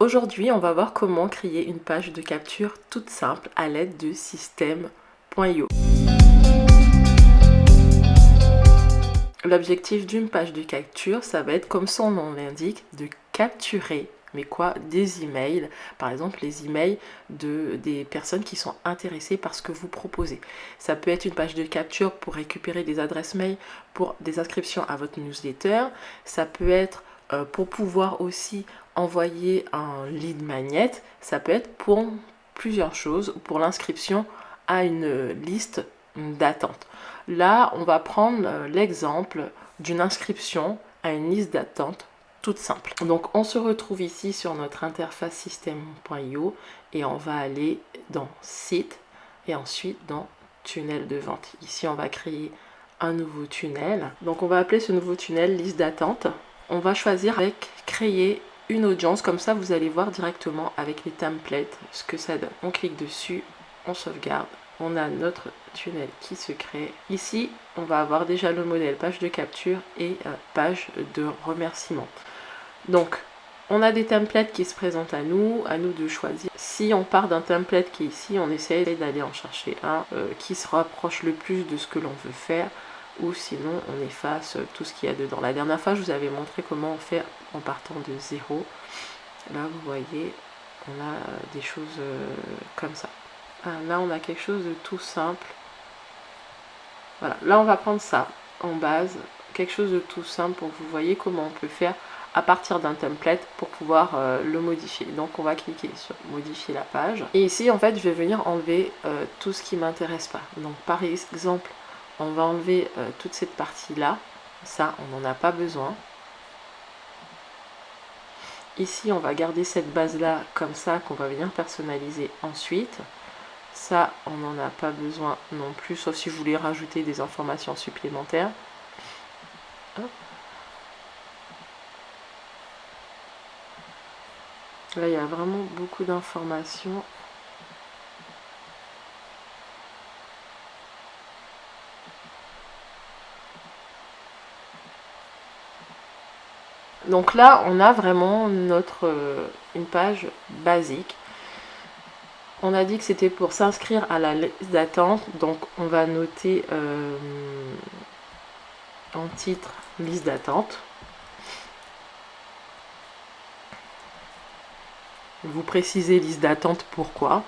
Aujourd'hui, on va voir comment créer une page de capture toute simple à l'aide de Systeme.io. L'objectif d'une page de capture, ça va être, comme son nom l'indique, de capturer, mais quoi, des emails, par exemple les emails des personnes qui sont intéressées par ce que vous proposez. Ça peut être une page de capture pour récupérer des adresses mail pour des inscriptions à votre newsletter. Ça peut être pour pouvoir aussi envoyer un lead magnet. Ça peut être pour plusieurs choses, pour l'inscription à une liste d'attente. Là, on va prendre l'exemple d'une inscription à une liste d'attente toute simple. Donc, on se retrouve ici sur notre interface Systeme.io et on va aller dans Site et ensuite dans Tunnel de vente. Ici, on va créer un nouveau tunnel. Donc, on va appeler ce nouveau tunnel liste d'attente. On va choisir avec créer une audience. Comme ça, vous allez voir directement avec les templates ce que ça donne. On clique dessus, on sauvegarde. On a notre tunnel qui se crée. Ici, on va avoir déjà le modèle page de capture et page de remerciement. Donc, on a des templates qui se présentent à nous de choisir. Si on part d'un template qui est ici, on essaye d'aller en chercher un qui se rapproche le plus de ce que l'on veut faire, ou sinon on efface tout ce qu'il y a dedans. La dernière fois, je vous avais montré comment on fait en partant de zéro. Là, vous voyez, on a des choses comme ça. Là, on a quelque chose de tout simple. Voilà, là, on va prendre ça en base, quelque chose de tout simple pour que vous voyez comment on peut faire à partir d'un template pour pouvoir le modifier. Donc, on va cliquer sur modifier la page. Et ici, en fait, je vais venir enlever tout ce qui ne m'intéresse pas. Donc, par exemple, on va enlever toute cette partie-là. Ça, on n'en a pas besoin. Ici, on va garder cette base-là comme ça, qu'on va venir personnaliser ensuite. Ça, on n'en a pas besoin non plus, sauf si vous voulez rajouter des informations supplémentaires. Hop. Là, il y a vraiment beaucoup d'informations. Donc là, on a vraiment une page basique. On a dit que c'était pour s'inscrire à la liste d'attente, donc on va noter en titre liste d'attente. Vous précisez liste d'attente, pourquoi.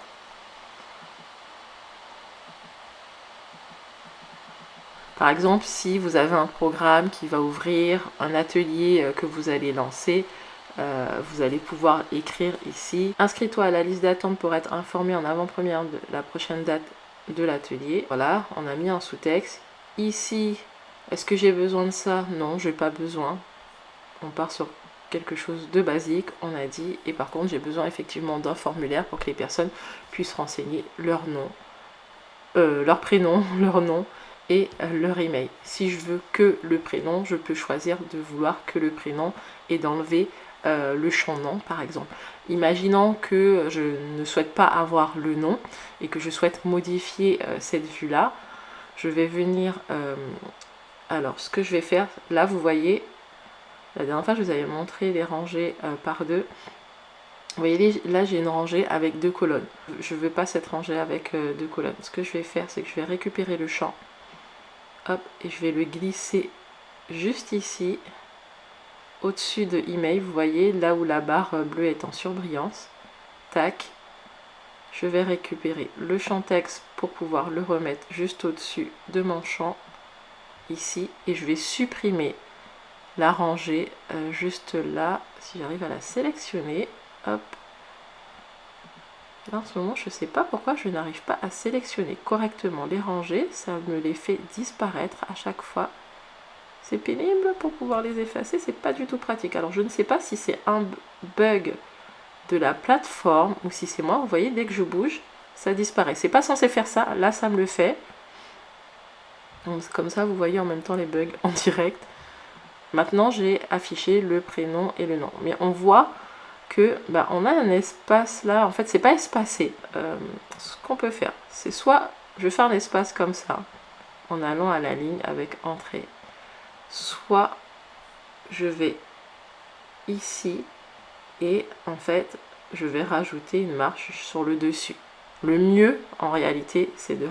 Par exemple, si vous avez un programme qui va ouvrir, un atelier que vous allez lancer, vous allez pouvoir écrire ici « Inscris-toi à la liste d'attente pour être informé en avant-première de la prochaine date de l'atelier. » Voilà, on a mis un sous-texte. Ici, est-ce que j'ai besoin de ça? Non, je n'ai pas besoin. On part sur quelque chose de basique, on a dit. Et par contre, j'ai besoin effectivement d'un formulaire pour que les personnes puissent renseigner leur nom, leur prénom, leur nom et leur email. Si je veux que le prénom, je peux choisir de vouloir que le prénom et d'enlever le champ nom par exemple. Imaginons que je ne souhaite pas avoir le nom et que je souhaite modifier cette vue là, je vais venir alors ce que je vais faire, là vous voyez, la dernière fois je vous avais montré les rangées par deux. Vous voyez, là j'ai une rangée avec deux colonnes. Je ne veux pas cette rangée avec deux colonnes. Ce que je vais faire, c'est que je vais récupérer le champ. Hop, et je vais le glisser juste ici, au-dessus de email. Vous voyez, là où la barre bleue est en surbrillance. Tac. Je vais récupérer le champ texte pour pouvoir le remettre juste au-dessus de mon champ, ici. Et je vais supprimer la rangée juste là, si j'arrive à la sélectionner. Hop. Là, en ce moment, je ne sais pas pourquoi je n'arrive pas à sélectionner correctement les rangées. Ça me les fait disparaître à chaque fois. C'est pénible pour pouvoir les effacer, c'est pas du tout pratique. Alors, je ne sais pas si c'est un bug de la plateforme ou si c'est moi. Vous voyez, dès que je bouge, ça disparaît. C'est pas censé faire ça. Là, ça me le fait. Donc, comme ça, vous voyez en même temps les bugs en direct. Maintenant, j'ai affiché le prénom et le nom. Mais on voit que on a un espace là. En fait, c'est pas espacé. Ce qu'on peut faire, c'est soit je fais un espace comme ça, en allant à la ligne avec entrée. Soit je vais ici et en fait je vais rajouter une marge sur le dessus. Le mieux en réalité c'est de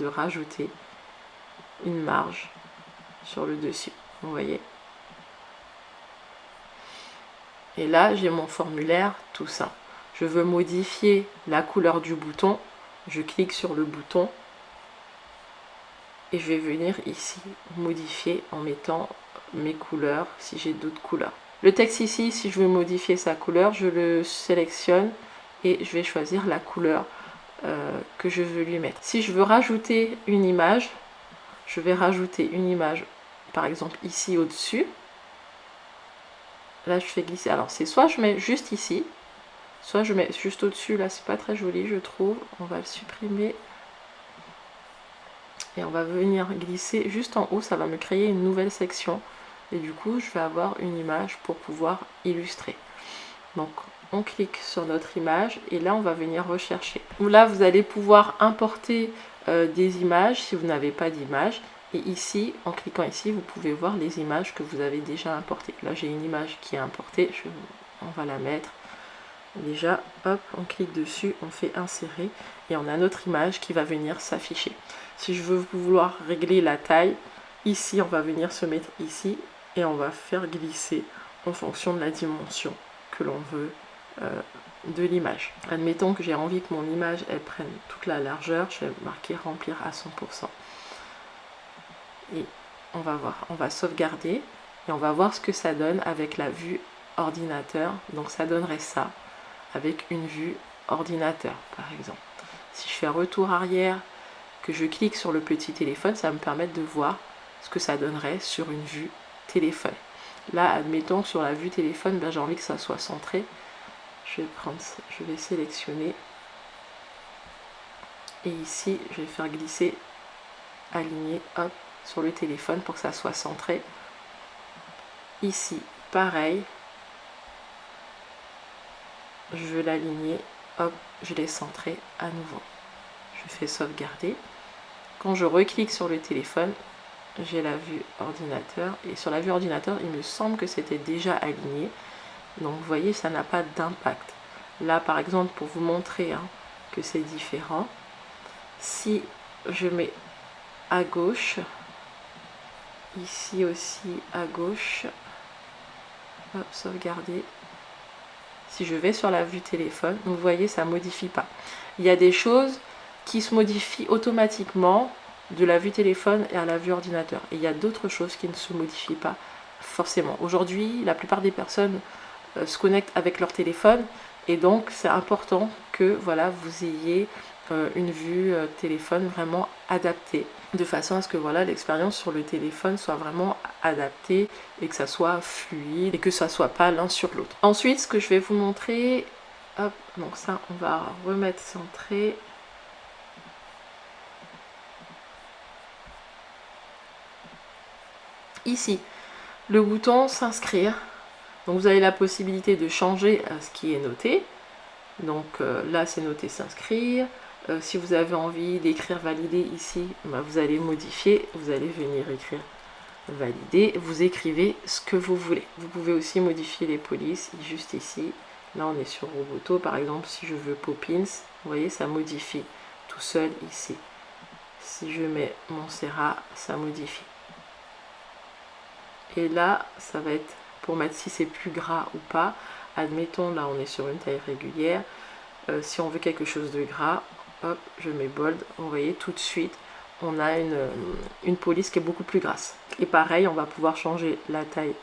rajouter une marge sur le dessus, vous voyez. Et là j'ai mon formulaire tout simple. Je veux modifier la couleur du bouton, je clique sur le bouton et je vais venir ici modifier en mettant mes couleurs si j'ai d'autres couleurs. Le texte ici, si je veux modifier sa couleur, je le sélectionne et je vais choisir la couleur que je veux lui mettre. Si je veux rajouter une image, je vais rajouter une image par exemple ici au-dessus. Là je fais glisser, alors c'est soit je mets juste ici, soit je mets juste au-dessus, là c'est pas très joli je trouve, on va le supprimer. Et on va venir glisser juste en haut, ça va me créer une nouvelle section. Et du coup, je vais avoir une image pour pouvoir illustrer. Donc, on clique sur notre image et là, on va venir rechercher. Là, vous allez pouvoir importer des images si vous n'avez pas d'image. Et ici, en cliquant ici, vous pouvez voir les images que vous avez déjà importées. Là, j'ai une image qui est importée. On va la mettre. Déjà, hop, on clique dessus, on fait insérer et on a notre image qui va venir s'afficher. Si je veux vouloir régler la taille, ici on va venir se mettre ici et on va faire glisser en fonction de la dimension que l'on veut de l'image. Admettons que j'ai envie que mon image elle prenne toute la largeur, je vais marquer remplir à 100%. Et on va voir, on va sauvegarder et on va voir ce que ça donne avec la vue ordinateur. Donc ça donnerait ça avec une vue ordinateur par exemple. Si je fais retour arrière, que je clique sur le petit téléphone, ça va me permettre de voir ce que ça donnerait sur une vue téléphone. Là, admettons que sur la vue téléphone, ben, j'ai envie que ça soit centré. Je vais sélectionner et ici, je vais faire glisser, aligner, hop, sur le téléphone pour que ça soit centré. Ici, pareil. Je veux l'aligner, hop, je l'ai centré à nouveau. Je fais sauvegarder. Quand je reclique sur le téléphone, j'ai la vue ordinateur. Et sur la vue ordinateur, il me semble que c'était déjà aligné. Donc vous voyez, ça n'a pas d'impact. Là, par exemple, pour vous montrer que c'est différent, si je mets à gauche, ici aussi à gauche, hop, sauvegarder. Si je vais sur la vue téléphone, vous voyez, ça ne modifie pas. Il y a des choses qui se modifient automatiquement de la vue téléphone et à la vue ordinateur. Et il y a d'autres choses qui ne se modifient pas forcément. Aujourd'hui, la plupart des personnes se connectent avec leur téléphone et donc c'est important que voilà, vous ayez une vue téléphone vraiment adaptée, de façon à ce que voilà, l'expérience sur le téléphone soit vraiment adaptée et que ça soit fluide et que ça soit pas l'un sur l'autre. Ensuite, ce que je vais vous montrer, hop, donc ça on va remettre centré. Ici, le bouton s'inscrire. Donc vous avez la possibilité de changer ce qui est noté. Donc là c'est noté s'inscrire. Si vous avez envie d'écrire valider ici, bah, vous allez modifier, vous allez venir écrire valider, vous écrivez ce que vous voulez. Vous pouvez aussi modifier les polices juste ici. Là on est sur Roboto par exemple, si je veux Poppins, vous voyez ça modifie tout seul ici. Si je mets Montserrat, ça modifie. Et là ça va être pour mettre si c'est plus gras ou pas. Admettons là on est sur une taille régulière. Si on veut quelque chose de gras, hop, je mets bold, vous voyez tout de suite on a une police qui est beaucoup plus grasse. Et pareil, on va pouvoir changer la taille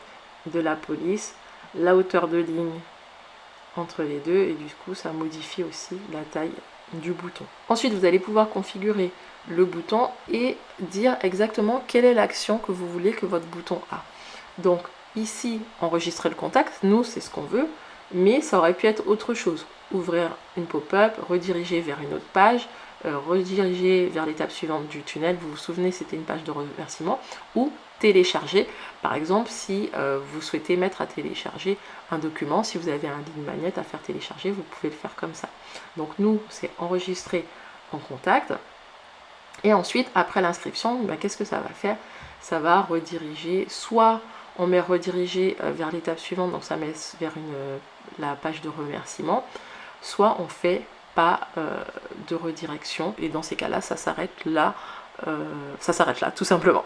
de la police, la hauteur de ligne entre les deux et du coup ça modifie aussi la taille du bouton. Ensuite vous allez pouvoir configurer le bouton et dire exactement quelle est l'action que vous voulez que votre bouton a. Donc ici enregistrer le contact, nous c'est ce qu'on veut, mais ça aurait pu être autre chose. Ouvrir une pop-up, rediriger vers une autre page, rediriger vers l'étape suivante du tunnel, vous vous souvenez c'était une page de remerciement, ou télécharger, par exemple si vous souhaitez mettre à télécharger un document, si vous avez un ligne magnet à faire télécharger, vous pouvez le faire comme ça. Donc nous c'est enregistrer en contact, et ensuite après l'inscription, qu'est-ce que ça va faire? Ça va rediriger soit on met rediriger vers l'étape suivante, donc ça met vers la page de remerciement, soit on fait pas de redirection, et dans ces cas-là, ça s'arrête là, tout simplement.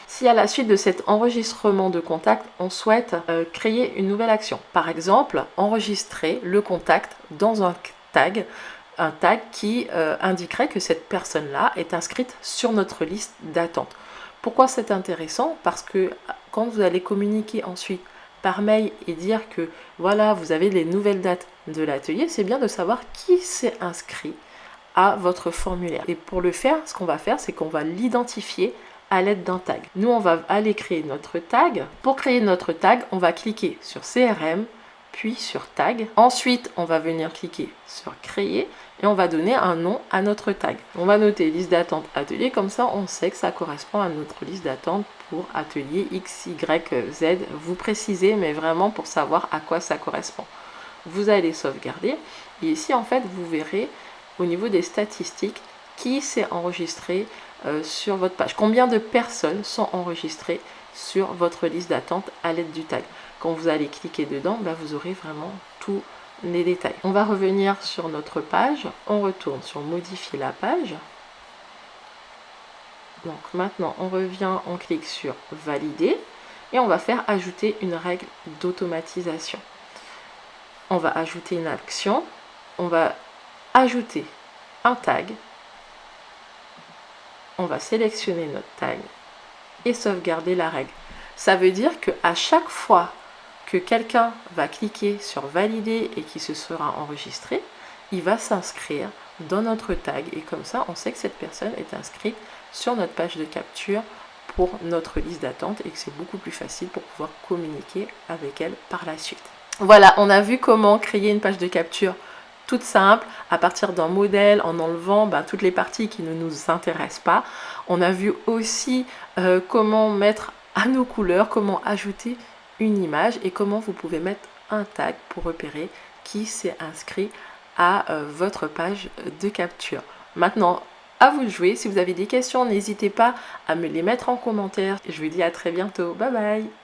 Si à la suite de cet enregistrement de contact, on souhaite créer une nouvelle action, par exemple, enregistrer le contact dans un tag qui indiquerait que cette personne-là est inscrite sur notre liste d'attente. Pourquoi c'est intéressant? Parce que quand vous allez communiquer ensuite par mail et dire que voilà, vous avez les nouvelles dates de l'atelier, c'est bien de savoir qui s'est inscrit à votre formulaire. Et pour le faire, ce qu'on va faire, c'est qu'on va l'identifier à l'aide d'un tag. Nous, on va aller créer notre tag. Pour créer notre tag, on va cliquer sur CRM, puis sur tag. Ensuite, on va venir cliquer sur créer et on va donner un nom à notre tag. On va noter liste d'attente atelier, comme ça on sait que ça correspond à notre liste d'attente pour atelier X, Y, Z. Vous précisez, mais vraiment pour savoir à quoi ça correspond. Vous allez sauvegarder et ici en fait vous verrez au niveau des statistiques qui s'est enregistré sur votre page. Combien de personnes sont enregistrées sur votre liste d'attente à l'aide du tag. Quand vous allez cliquer dedans, vous aurez vraiment tous les détails. On va revenir sur notre page. On retourne sur modifier la page. Donc maintenant, on revient, on clique sur valider et on va faire ajouter une règle d'automatisation. On va ajouter une action. On va ajouter un tag. On va sélectionner notre tag et sauvegarder la règle. Ça veut dire qu'à chaque fois que quelqu'un va cliquer sur valider et qui se sera enregistré, il va s'inscrire dans notre tag et comme ça on sait que cette personne est inscrite sur notre page de capture pour notre liste d'attente et que c'est beaucoup plus facile pour pouvoir communiquer avec elle par la suite. Voilà, on a vu comment créer une page de capture toute simple, à partir d'un modèle, en enlevant toutes les parties qui ne nous intéressent pas. On a vu aussi comment mettre à nos couleurs, comment ajouter une image et comment vous pouvez mettre un tag pour repérer qui s'est inscrit à votre page de capture. Maintenant, à vous de jouer. Si vous avez des questions, n'hésitez pas à me les mettre en commentaire. Je vous dis à très bientôt. Bye bye!